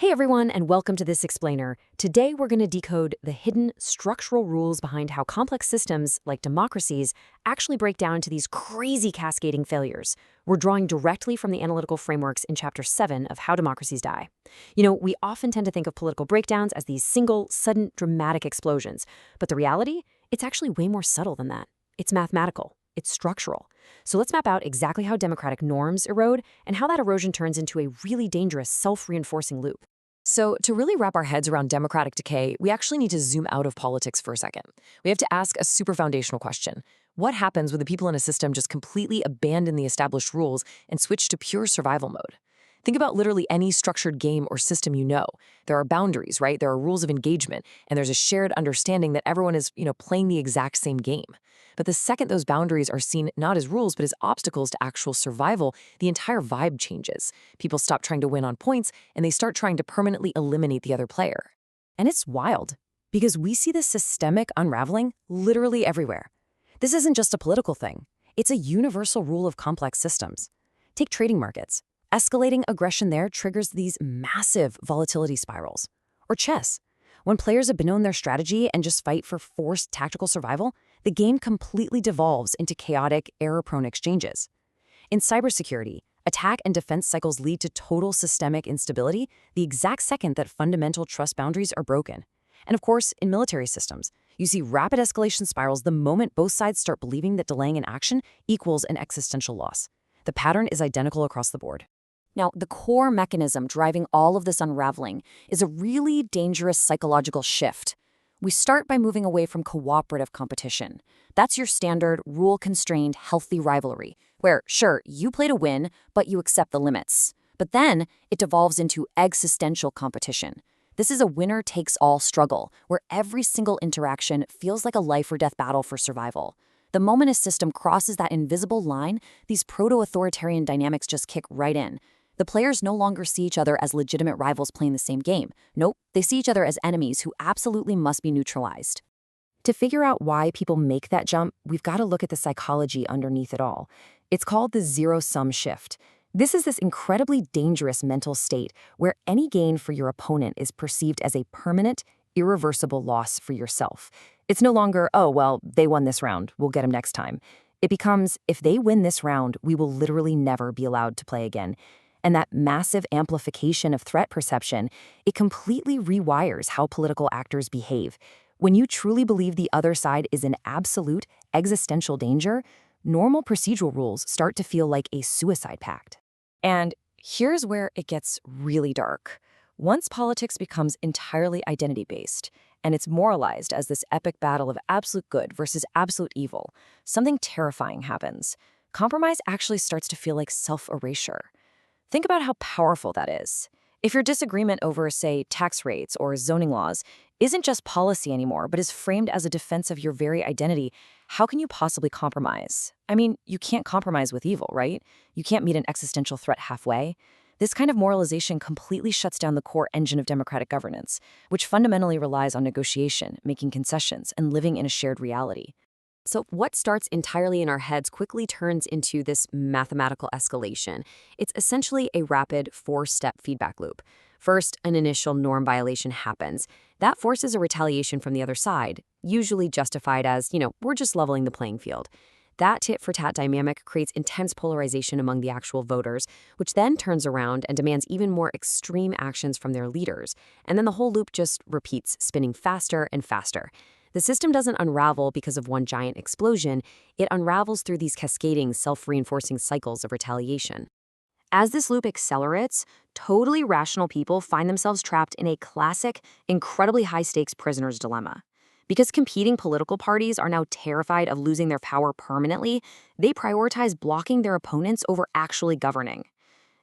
Hey everyone, and welcome to This Explainer. Today we're going to decode the hidden structural rules behind how complex systems, like democracies, actually break down into these crazy cascading failures. We're drawing directly from the analytical frameworks in Chapter 7 of How Democracies Die. We often tend to think of political breakdowns as these single, sudden, dramatic explosions. But the reality? It's actually way more subtle than that. It's mathematical. It's structural. So let's map out exactly how democratic norms erode and how that erosion turns into a really dangerous, self-reinforcing loop. So, to really wrap our heads around democratic decay, we actually need to zoom out of politics for a second. We have to ask a super foundational question. What happens when the people in a system just completely abandon the established rules and switch to pure survival mode? Think about literally any structured game or system you know. There are boundaries, right? There are rules of engagement, and there's a shared understanding that everyone is, playing the exact same game. But the second those boundaries are seen not as rules, but as obstacles to actual survival, the entire vibe changes. People stop trying to win on points, and they start trying to permanently eliminate the other player. And it's wild, because we see this systemic unraveling literally everywhere. This isn't just a political thing. It's a universal rule of complex systems. Take trading markets. Escalating aggression there triggers these massive volatility spirals. Or chess. When players abandon their strategy and just fight for forced tactical survival, the game completely devolves into chaotic, error-prone exchanges. In cybersecurity, attack and defense cycles lead to total systemic instability the exact second that fundamental trust boundaries are broken. And of course, in military systems, you see rapid escalation spirals the moment both sides start believing that delaying an action equals an existential loss. The pattern is identical across the board. Now, the core mechanism driving all of this unraveling is a really dangerous psychological shift. We start by moving away from cooperative competition. That's your standard, rule-constrained, healthy rivalry, where, sure, you play to win, but you accept the limits. But then, it devolves into existential competition. This is a winner-takes-all struggle, where every single interaction feels like a life-or-death battle for survival. The moment a system crosses that invisible line, these proto-authoritarian dynamics just kick right in. The players no longer see each other as legitimate rivals playing the same game. Nope, they see each other as enemies who absolutely must be neutralized. To figure out why people make that jump, we've got to look at the psychology underneath it all. It's called the zero-sum shift. This is this incredibly dangerous mental state where any gain for your opponent is perceived as a permanent, irreversible loss for yourself. It's no longer, oh, well, they won this round, we'll get them next time. It becomes, if they win this round, we will literally never be allowed to play again. And that massive amplification of threat perception, it completely rewires how political actors behave. When you truly believe the other side is in absolute, existential danger, normal procedural rules start to feel like a suicide pact. And here's where it gets really dark. Once politics becomes entirely identity-based, and it's moralized as this epic battle of absolute good versus absolute evil, something terrifying happens. Compromise actually starts to feel like self-erasure. Think about how powerful that is. If your disagreement over, say, tax rates or zoning laws isn't just policy anymore, but is framed as a defense of your very identity, how can you possibly compromise? I mean, you can't compromise with evil, right? You can't meet an existential threat halfway. This kind of moralization completely shuts down the core engine of democratic governance, which fundamentally relies on negotiation, making concessions, and living in a shared reality. So what starts entirely in our heads quickly turns into this mathematical escalation. It's essentially a rapid four-step feedback loop. First, an initial norm violation happens. That forces a retaliation from the other side, usually justified as, we're just leveling the playing field. That tit-for-tat dynamic creates intense polarization among the actual voters, which then turns around and demands even more extreme actions from their leaders. And then the whole loop just repeats, spinning faster and faster. The system doesn't unravel because of one giant explosion. It unravels through these cascading, self-reinforcing cycles of retaliation. As this loop accelerates, totally rational people find themselves trapped in a classic, incredibly high-stakes prisoner's dilemma. Because competing political parties are now terrified of losing their power permanently, they prioritize blocking their opponents over actually governing.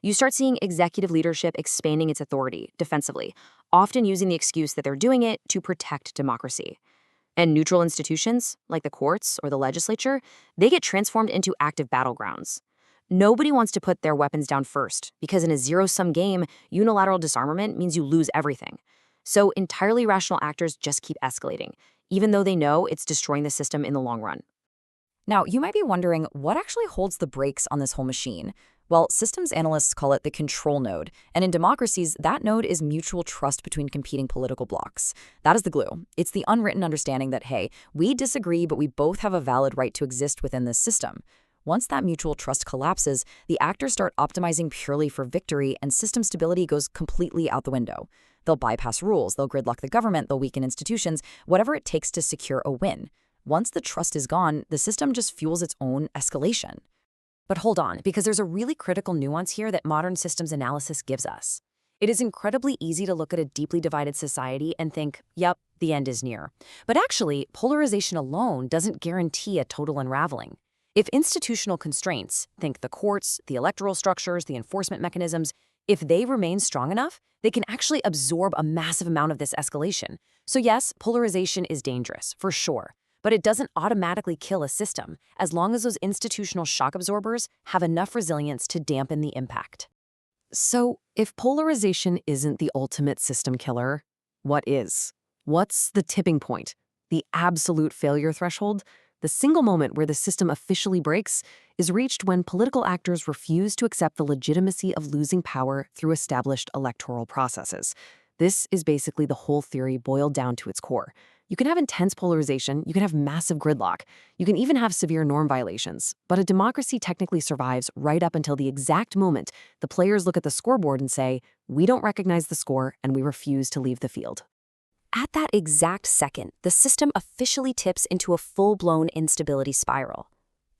You start seeing executive leadership expanding its authority defensively, often using the excuse that they're doing it to protect democracy. And neutral institutions, like the courts or the legislature, they get transformed into active battlegrounds. Nobody wants to put their weapons down first, because in a zero-sum game, unilateral disarmament means you lose everything. So entirely rational actors just keep escalating, even though they know it's destroying the system in the long run. Now, you might be wondering what actually holds the brakes on this whole machine. Well, systems analysts call it the control node, and in democracies, that node is mutual trust between competing political blocs. That is the glue. It's the unwritten understanding that, hey, we disagree, but we both have a valid right to exist within this system. Once that mutual trust collapses, the actors start optimizing purely for victory, and system stability goes completely out the window. They'll bypass rules, they'll gridlock the government, they'll weaken institutions, whatever it takes to secure a win. Once the trust is gone, the system just fuels its own escalation. But hold on, because there's a really critical nuance here that modern systems analysis gives us. It is incredibly easy to look at a deeply divided society and think, yep, the end is near. But actually, polarization alone doesn't guarantee a total unraveling. If institutional constraints, think the courts, the electoral structures, the enforcement mechanisms, if they remain strong enough, they can actually absorb a massive amount of this escalation. So yes, polarization is dangerous, for sure. But it doesn't automatically kill a system, as long as those institutional shock absorbers have enough resilience to dampen the impact. So, if polarization isn't the ultimate system killer, what is? What's the tipping point? The absolute failure threshold? The single moment where the system officially breaks is reached when political actors refuse to accept the legitimacy of losing power through established electoral processes. This is basically the whole theory boiled down to its core. You can have intense polarization, you can have massive gridlock, you can even have severe norm violations, but a democracy technically survives right up until the exact moment the players look at the scoreboard and say, we don't recognize the score and we refuse to leave the field. At that exact second, the system officially tips into a full-blown instability spiral.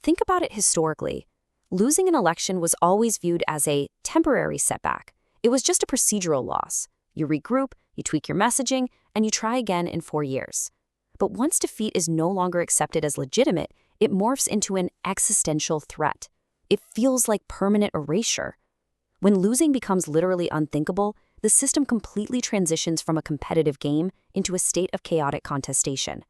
Think about it historically. Losing an election was always viewed as a temporary setback. It was just a procedural loss. You regroup, you tweak your messaging, and you try again in 4 years. But once defeat is no longer accepted as legitimate, it morphs into an existential threat. It feels like permanent erasure. When losing becomes literally unthinkable, the system completely transitions from a competitive game into a state of chaotic contestation.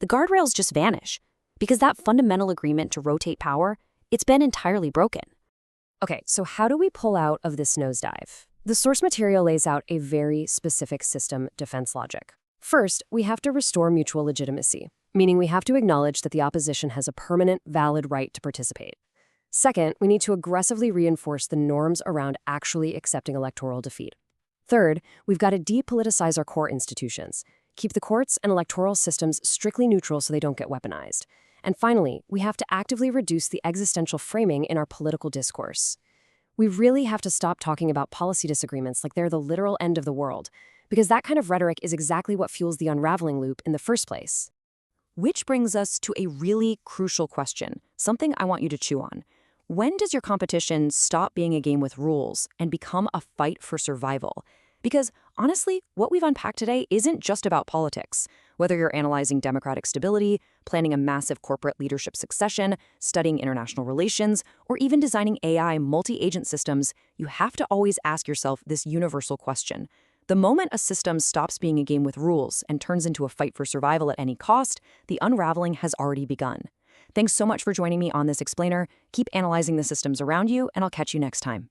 The guardrails just vanish, because that fundamental agreement to rotate power, it's been entirely broken. Okay, so how do we pull out of this nosedive? The source material lays out a very specific system defense logic. First, we have to restore mutual legitimacy, meaning we have to acknowledge that the opposition has a permanent, valid right to participate. Second, we need to aggressively reinforce the norms around actually accepting electoral defeat. Third, we've got to depoliticize our core institutions, keep the courts and electoral systems strictly neutral so they don't get weaponized. And finally, we have to actively reduce the existential framing in our political discourse. We really have to stop talking about policy disagreements like they're the literal end of the world, because that kind of rhetoric is exactly what fuels the unraveling loop in the first place. Which brings us to a really crucial question, something I want you to chew on. When does your competition stop being a game with rules and become a fight for survival? Because honestly, what we've unpacked today isn't just about politics. Whether you're analyzing democratic stability, planning a massive corporate leadership succession, studying international relations, or even designing AI multi-agent systems, you have to always ask yourself this universal question. The moment a system stops being a game with rules and turns into a fight for survival at any cost, the unraveling has already begun. Thanks so much for joining me on this explainer. Keep analyzing the systems around you, and I'll catch you next time.